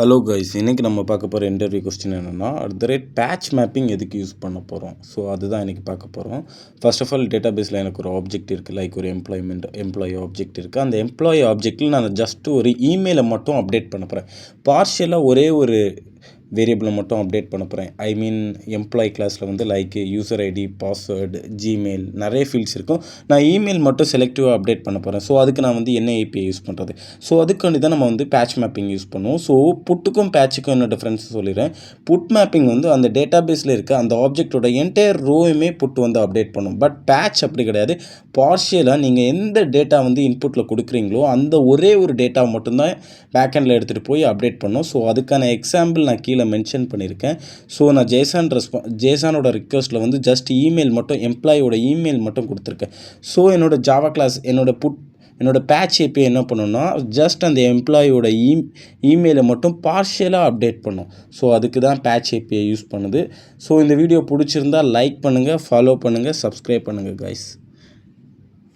Hello guys, இன்றைக்கி நம்ம பார்க்க போகிற இன்டர்வியூ கொஸ்டின் என்னென்னா பேட்ச் மேப்பிங் எதுக்கு யூஸ் பண்ண போகிறோம். ஸோ அதுதான் இன்றைக்கி பார்க்க போகிறோம். ஃபர்ஸ்ட் ஆஃப் ஆல் டேட்டா பேஸில் எனக்கு ஒரு ஆப்ஜெக்ட் இருக்குது, லைக் ஒரு எம்ப்ளாயி ஆப்ஜெக்ட் இருக்குது. அந்த எம்ப்ளாயி ஆப்ஜெக்ட்டில் நான் ஜஸ்ட் ஒரு இமெயிலை மட்டும் அப்டேட் பண்ண போகிறேன். பார்ஷியலாக ஒரே ஒரு வேரியபிளை மட்டும் அப்டேட் பண்ண போகிறேன். ஐ மீன் எம்ப்ளாயி கிளாஸில் வந்து like user ID, password, Gmail நிறைய ஃபீல்ட்ஸ் இருக்கும். நான் இமெயில் மட்டும் செலக்டிவாக அப்டேட் பண்ண போகிறேன். ஸோ அதுக்கு நான் வந்து என்ன ஏபிஐ யூஸ் பண்ணுறது. ஸோ அதுக்காண்டி தான் நம்ம வந்து பேட்ச் மேப்பிங் யூஸ் பண்ணுவோம். ஸோ புட்டுக்கும் பேட்சுக்கும் என்ன டிஃப்ரென்ஸ் சொல்லிடுறேன். புட் மேப்பிங் வந்து அந்த டேட்டா பேஸில் இருக்க அந்த ஆப்ஜெக்டோட என்டையர் ரோவுமே புட் வந்து அப்டேட் பண்ணும். பட் பேட்ச் அப்படி கிடையாது. பார்ஷியலாக நீங்கள் எந்த டேட்டா வந்து இன்புட்டில் கொடுக்குறீங்களோ அந்த ஒரே ஒரு டேட்டாவை மட்டும்தான் பேக்கெண்டில் எடுத்துகிட்டு போய் அப்டேட் பண்ணோம். ஸோ அதுக்கான எக்ஸாம்பிள் நான் கீழே மென்ஷன் பண்ணியிருக்கேன். ஸோ நான் ஜேசானோட ரிக்வெஸ்ட்டில் வந்து ஜஸ்ட் இமெயில் மட்டும் எம்ப்ளாயோட இமெயில் மட்டும் கொடுத்துருக்கேன். ஸோ என்னோட ஜாவா கிளாஸ் என்னோட பேட்ச் ஏபிஐ என்ன பண்ணுன்னா ஜஸ்ட் அந்த எம்ப்ளாயோட இமெயிலை மட்டும் பார்ஷியலாக அப்டேட் பண்ணும். ஸோ அதுக்கு தான் பேட்ச் ஏபிஐ யூஸ் பண்ணுது. ஸோ இந்த வீடியோ பிடிச்சிருந்தால் லைக் பண்ணுங்கள், ஃபாலோ பண்ணுங்கள், சப்ஸ்கிரைப் பண்ணுங்கள் கைஸ்.